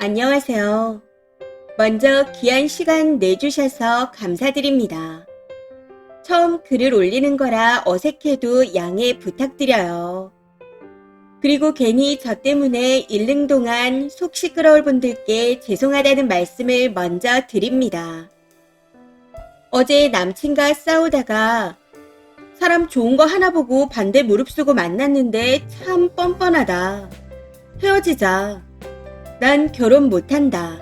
안녕하세요. 먼저 귀한 시간 내주셔서 감사드립니다. 처음 글을 올리는 거라 어색해도 양해 부탁드려요. 그리고 괜히 저 때문에 읽는 동안 속 시끄러울 분들께 죄송하다는 말씀을 먼저 드립니다. 어제 남친과 싸우다가 사람 좋은 거 하나 보고 반대 무릅쓰고 만났는데 참 뻔뻔하다. 헤어지자. 난 결혼 못한다.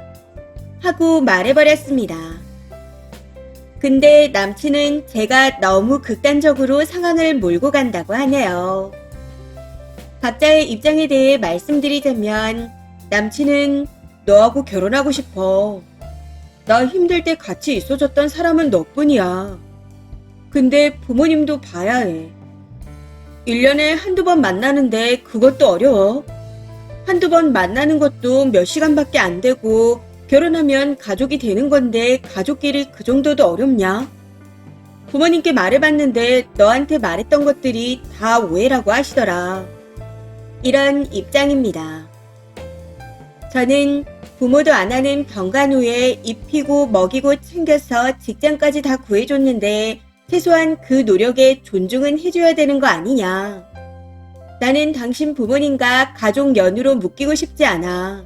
하고 말해버렸습니다. 근데 남친은 제가 너무 극단적으로 상황을 몰고 간다고 하네요. 각자의 입장에 대해 말씀드리자면 남친은 너하고 결혼하고 싶어. 나 힘들 때 같이 있어줬던 사람은 너뿐이야. 근데 부모님도 봐야 해. 1년에 한두 번 만나는데 그것도 어려워. 한두 번 만나는 것도 몇 시간밖에 안 되고 결혼하면 가족이 되는 건데 가족끼리 그 정도도 어렵냐? 부모님께 말해봤는데 너한테 말했던 것들이 다 오해라고 하시더라. 이런 입장입니다. 저는 부모도 안 하는 병간호에 입히고 먹이고 챙겨서 직장까지 다 구해줬는데 최소한 그 노력에 존중은 해줘야 되는 거 아니냐. 나는 당신 부모님과 가족 연으로 묶이고 싶지 않아.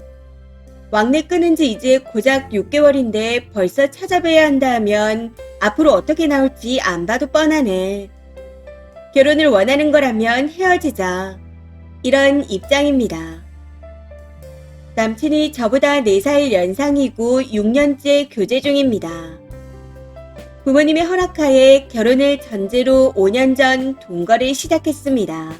왕래 끊은 지 이제 고작 6개월인데 벌써 찾아뵈야 한다 하면 앞으로 어떻게 나올지 안 봐도 뻔하네. 결혼을 원하는 거라면 헤어지자. 이런 입장입니다. 남친이 저보다 4살 연상이고 6년째 교제 중입니다. 부모님의 허락하에 결혼을 전제로 5년 전 동거를 시작했습니다.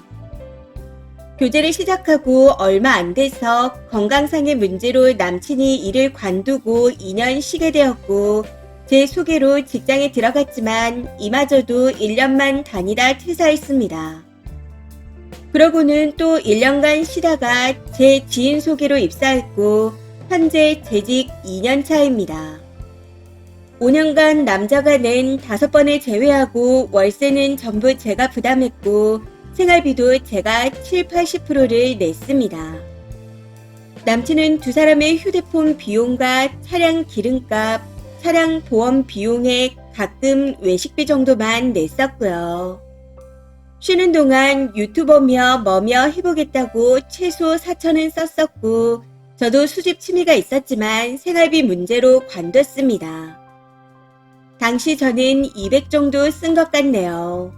교제를 시작하고 얼마 안 돼서 건강상의 문제로 남친이 일을 관두고 2년 쉬게 되었고 제 소개로 직장에 들어갔지만 이마저도 1년만 다니다 퇴사했습니다. 그러고는 또 1년간 쉬다가 제 지인 소개로 입사했고 현재 재직 2년 차입니다. 5년간 남자가 낸 5번을 제외하고 월세는 전부 제가 부담했고 생활비도 제가 7, 80%를 냈습니다. 남친은 두 사람의 휴대폰 비용과 차량 기름값, 차량 보험 비용에 가끔 외식비 정도만 냈었고요. 쉬는 동안 유튜버며 뭐며 해보겠다고 최소 4천은 썼었고 저도 수집 취미가 있었지만 생활비 문제로 관뒀습니다. 당시 저는 200 정도 쓴 것 같네요.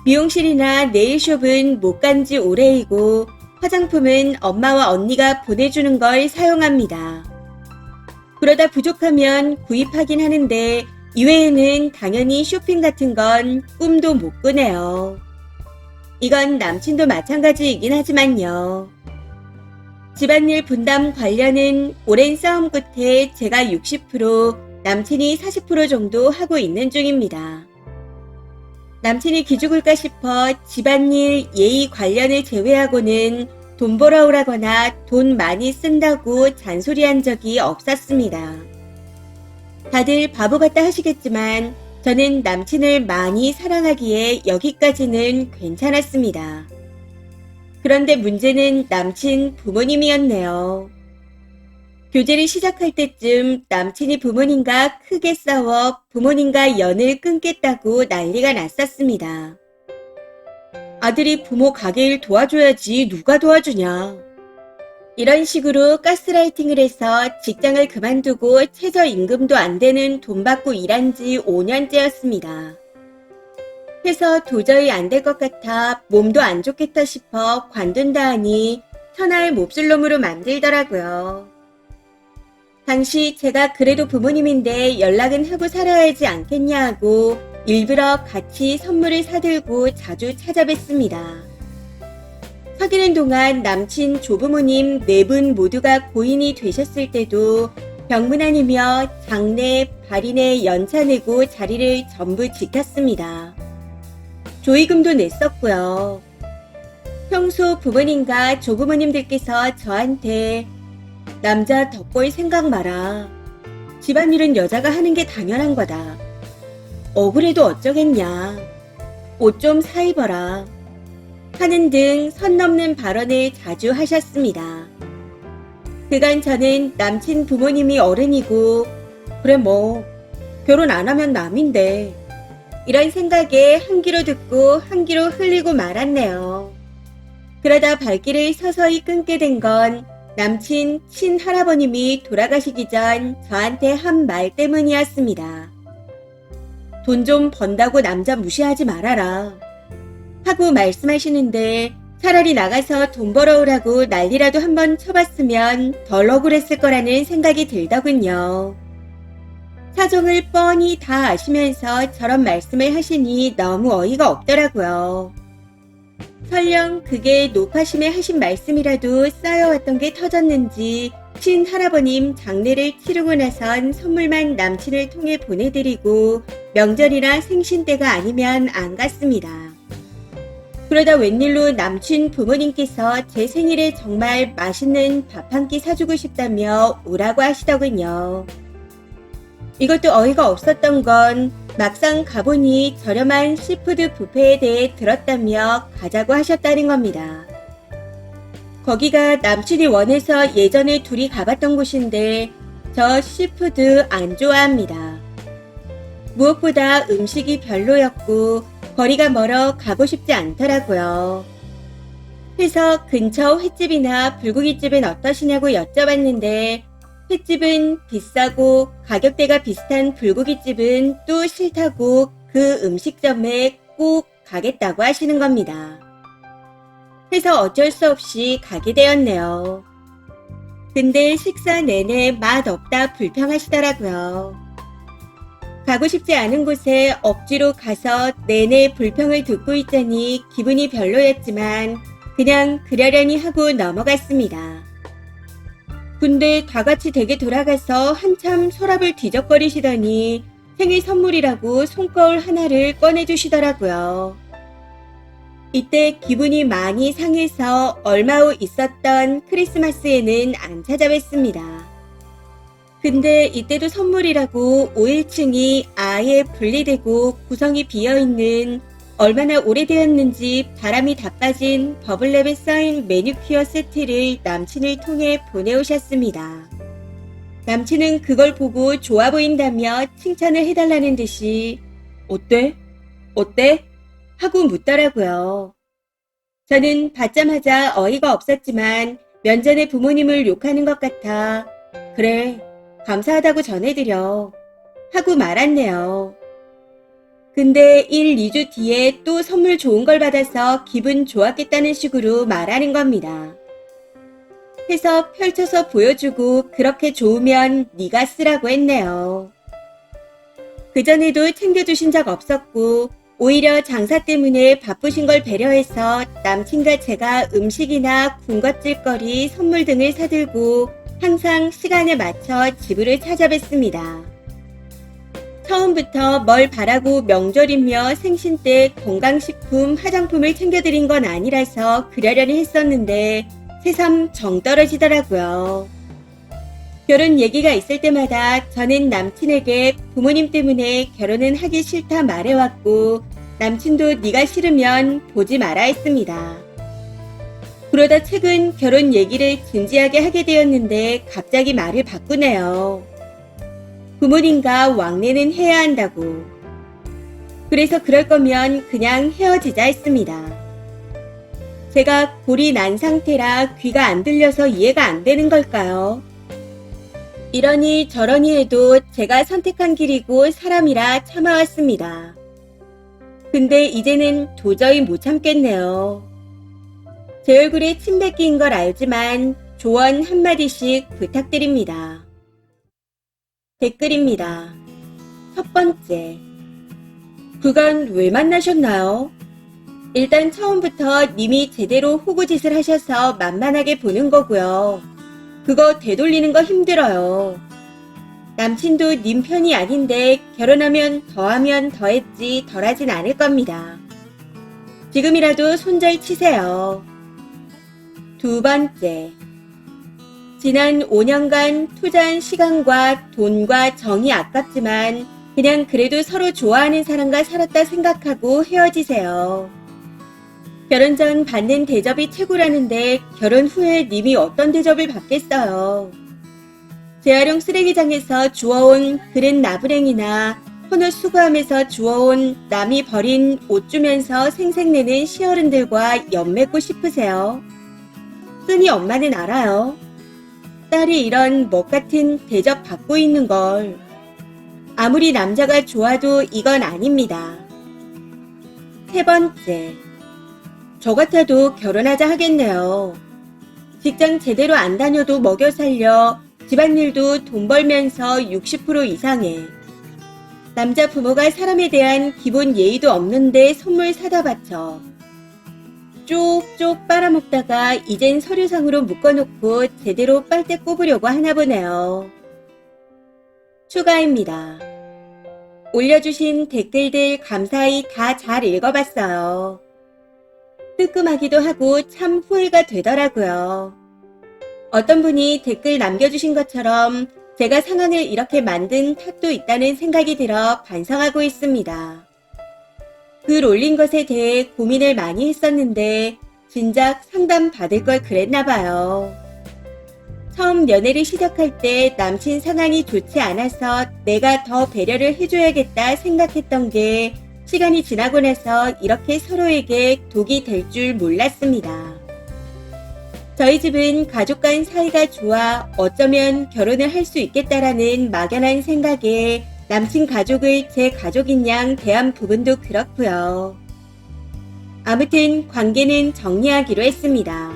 미용실이나 네일숍은 못 간 지 오래이고 화장품은 엄마와 언니가 보내주는 걸 사용합니다. 그러다 부족하면 구입하긴 하는데 이외에는 당연히 쇼핑 같은 건 꿈도 못 꾸네요. 이건 남친도 마찬가지이긴 하지만요. 집안일 분담 관련은 오랜 싸움 끝에 제가 60%, 남친이 40% 정도 하고 있는 중입니다. 남친이 기죽을까 싶어 집안일 예의 관련을 제외하고는 돈 벌어오라거나 돈 많이 쓴다고 잔소리한 적이 없었습니다. 다들 바보 같다 하시겠지만 저는 남친을 많이 사랑하기에 여기까지는 괜찮았습니다. 그런데 문제는 남친 부모님이었네요. 교제를 시작할 때쯤 남친이 부모님과 크게 싸워 부모님과 연을 끊겠다고 난리가 났었습니다. 아들이 부모 가게일 도와줘야지 누가 도와주냐. 이런 식으로 가스라이팅을 해서 직장을 그만두고 최저임금도 안 되는 돈 받고 일한 지 5년째였습니다. 해서 도저히 안 될 것 같아 몸도 안 좋겠다 싶어 관둔다 하니 천하의 몹쓸 놈으로 만들더라고요. 당시 제가 그래도 부모님인데 연락은 하고 살아야 하지 않겠냐 하고 일부러 같이 선물을 사들고 자주 찾아뵀습니다. 사귀는 동안 남친 조부모님 4분 모두가 고인이 되셨을 때도 병문안이며 장례, 발인에 연차 내고 자리를 전부 지켰습니다. 조의금도 냈었고요. 평소 부모님과 조부모님들께서 저한테 남자 덕볼 생각 마라. 집안일은 여자가 하는 게 당연한 거다. 억울해도 어쩌겠냐. 옷 좀 사 입어라. 하는 등 선 넘는 발언을 자주 하셨습니다. 그간 저는 남친 부모님이 어른이고, 그래 뭐, 결혼 안 하면 남인데, 이런 생각에 한 귀로 듣고 한 귀로 흘리고 말았네요. 그러다 발길을 서서히 끊게 된 건 남친 친할아버님이 돌아가시기 전 저한테 한 말 때문이었습니다. 돈 좀 번다고 남자 무시하지 말아라. 하고 말씀하시는데 차라리 나가서 돈 벌어오라고 난리라도 한번 쳐봤으면 덜 억울했을 거라는 생각이 들더군요. 사정을 뻔히 다 아시면서 저런 말씀을 하시니 너무 어이가 없더라고요. 설령 그게 노파심에 하신 말씀이라도 쌓여왔던 게 터졌는지 친할아버님 장례를 치르고 나선 선물만 남친을 통해 보내드리고 명절이나 생신 때가 아니면 안 갔습니다. 그러다 웬일로 남친 부모님께서 제 생일에 정말 맛있는 밥 한 끼 사주고 싶다며 오라고 하시더군요. 이것도 어이가 없었던 건 막상 가보니 저렴한 시푸드 뷔페에 대해 들었다며 가자고 하셨다는 겁니다. 거기가 남친이 원해서 예전에 둘이 가봤던 곳인데 저 시푸드 안 좋아합니다. 무엇보다 음식이 별로였고 거리가 멀어 가고 싶지 않더라고요. 그래서 근처 횟집이나 불고기집은 어떠시냐고 여쭤봤는데 횟집은 비싸고 가격대가 비슷한 불고기집은 또 싫다고 그 음식점에 꼭 가겠다고 하시는 겁니다. 해서 어쩔 수 없이 가게 되었네요. 근데 식사 내내 맛없다 불평하시더라고요. 가고 싶지 않은 곳에 억지로 가서 내내 불평을 듣고 있자니 기분이 별로였지만 그냥 그러려니 하고 넘어갔습니다. 근데 다 같이 댁에 돌아가서 한참 서랍을 뒤적거리시더니 생일 선물이라고 손거울 하나를 꺼내주시더라고요. 이때 기분이 많이 상해서 얼마 후 있었던 크리스마스에는 안 찾아뵀습니다. 근데 이때도 선물이라고 5일층이 아예 분리되고 구성이 비어있는 얼마나 오래되었는지 바람이 다 빠진 버블랩에 쌓인 매니큐어 세트를 남친을 통해 보내오셨습니다. 남친은 그걸 보고 좋아 보인다며 칭찬을 해달라는 듯이 어때? 어때? 하고 묻더라고요. 저는 받자마자 어이가 없었지만 면전에 부모님을 욕하는 것 같아 그래 감사하다고 전해드려 하고 말았네요. 근데 1, 2주 뒤에 또 선물 좋은 걸 받아서 기분 좋았겠다는 식으로 말하는 겁니다. 해서 펼쳐서 보여주고 그렇게 좋으면 네가 쓰라고 했네요. 그전에도 챙겨주신 적 없었고 오히려 장사 때문에 바쁘신 걸 배려해서 남친과 제가 음식이나 군것질거리, 선물 등을 사들고 항상 시간에 맞춰 집으로 찾아뵀습니다. 처음부터 뭘 바라고 명절이며 생신 때 건강식품, 화장품을 챙겨드린 건 아니라서 그러려니 했었는데 새삼 정 떨어지더라고요. 결혼 얘기가 있을 때마다 저는 남친에게 부모님 때문에 결혼은 하기 싫다 말해왔고 남친도 네가 싫으면 보지 마라 했습니다. 그러다 최근 결혼 얘기를 진지하게 하게 되었는데 갑자기 말을 바꾸네요. 부모님과 왕래는 해야 한다고. 그래서 그럴 거면 그냥 헤어지자 했습니다. 제가 골이 난 상태라 귀가 안 들려서 이해가 안 되는 걸까요? 이러니 저러니 해도 제가 선택한 길이고 사람이라 참아왔습니다. 근데 이제는 도저히 못 참겠네요. 제 얼굴에 침 뱉기인 걸 알지만 조언 한마디씩 부탁드립니다. 댓글입니다. 첫 번째, 그간 왜 만나셨나요? 일단 처음부터 님이 제대로 호구짓을 하셔서 만만하게 보는 거고요. 그거 되돌리는 거 힘들어요. 남친도 님 편이 아닌데 결혼하면 더하면 더했지 덜하진 않을 겁니다. 지금이라도 손절 치세요. 두 번째, 지난 5년간 투자한 시간과 돈과 정이 아깝지만 그냥 그래도 서로 좋아하는 사람과 살았다 생각하고 헤어지세요. 결혼 전 받는 대접이 최고라는데 결혼 후에 님이 어떤 대접을 받겠어요. 재활용 쓰레기장에서 주워온 그릇 나부랭이나 헌옷 수거하면서 주워온 남이 버린 옷 주면서 생색내는 시어른들과 연맺고 싶으세요? 흔히 엄마는 알아요. 딸이 이런 먹 같은 대접 받고 있는 걸. 아무리 남자가 좋아도 이건 아닙니다. 세 번째. 저 같아도 결혼하자 하겠네요. 직장 제대로 안 다녀도 먹여 살려 집안일도 돈 벌면서 60% 이상에 남자 부모가 사람에 대한 기본 예의도 없는데 선물 사다 바쳐 쪽쪽 빨아먹다가 이젠 서류상으로 묶어놓고 제대로 빨대 꼽으려고 하나 보네요. 추가입니다. 올려주신 댓글들 감사히 다 잘 읽어봤어요. 뜨끔하기도 하고 참 후회가 되더라고요. 어떤 분이 댓글 남겨주신 것처럼 제가 상황을 이렇게 만든 탓도 있다는 생각이 들어 반성하고 있습니다. 글 올린 것에 대해 고민을 많이 했었는데 진작 상담 받을 걸 그랬나 봐요. 처음 연애를 시작할 때 남친 상황이 좋지 않아서 내가 더 배려를 해줘야겠다 생각했던 게 시간이 지나고 나서 이렇게 서로에게 독이 될 줄 몰랐습니다. 저희 집은 가족 간 사이가 좋아 어쩌면 결혼을 할 수 있겠다라는 막연한 생각에 남친 가족을 제 가족인 양 대한 부분도 그렇고요. 아무튼 관계는 정리하기로 했습니다.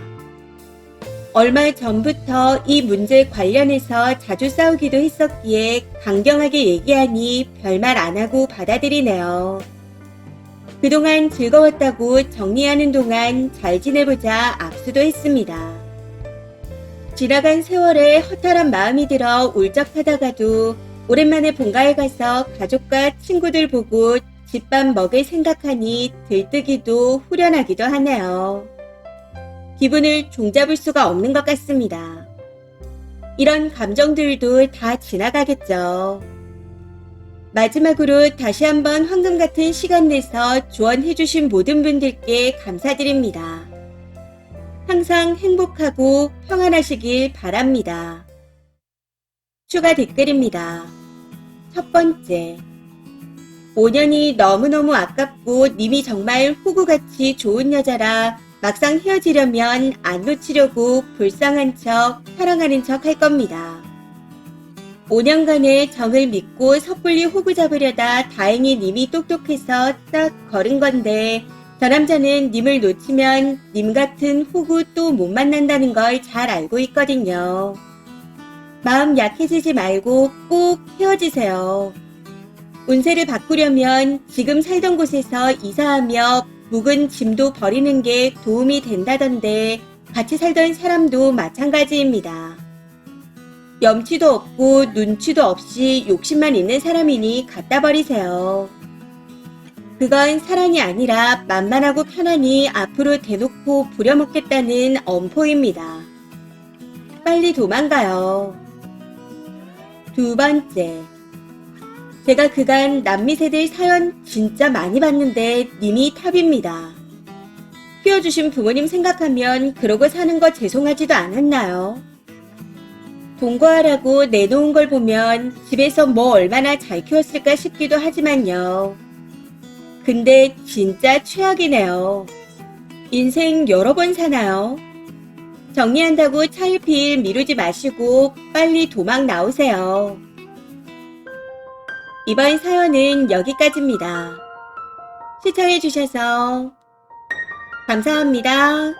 얼마 전부터 이 문제 관련해서 자주 싸우기도 했었기에 강경하게 얘기하니 별말 안 하고 받아들이네요. 그동안 즐거웠다고 정리하는 동안 잘 지내보자 악수도 했습니다. 지나간 세월에 허탈한 마음이 들어 울적하다가도 오랜만에 본가에 가서 가족과 친구들 보고 집밥 먹을 생각하니 들뜨기도 후련하기도 하네요. 기분을 종잡을 수가 없는 것 같습니다. 이런 감정들도 다 지나가겠죠. 마지막으로 다시 한번 황금 같은 시간 내서 조언해주신 모든 분들께 감사드립니다. 항상 행복하고 평안하시길 바랍니다. 추가 댓글입니다. 첫 번째. 5년이 너무너무 아깝고 님이 정말 호구같이 좋은 여자라 막상 헤어지려면 안 놓치려고 불쌍한 척, 사랑하는 척 할 겁니다. 5년간의 정을 믿고 섣불리 호구 잡으려다 다행히 님이 똑똑해서 딱 걸은 건데 저 남자는 님을 놓치면 님 같은 호구 또 못 만난다는 걸 잘 알고 있거든요. 마음 약해지지 말고 꼭 헤어지세요. 운세를 바꾸려면 지금 살던 곳에서 이사하며 묵은 짐도 버리는 게 도움이 된다던데 같이 살던 사람도 마찬가지입니다. 염치도 없고 눈치도 없이 욕심만 있는 사람이니 갖다 버리세요. 그건 사랑이 아니라 만만하고 편안히 앞으로 대놓고 부려먹겠다는 엄포입니다. 빨리 도망가요. 두 번째. 제가 그간 남미세들 사연 진짜 많이 봤는데 님이 탑입니다. 키워주신 부모님 생각하면 그러고 사는 거 죄송하지도 않았나요? 동거하라고 내놓은 걸 보면 집에서 뭐 얼마나 잘 키웠을까 싶기도 하지만요. 근데 진짜 최악이네요. 인생 여러 번 사나요? 정리한다고 차일피일 미루지 마시고 빨리 도망 나오세요. 이번 사연은 여기까지입니다. 시청해주셔서 감사합니다.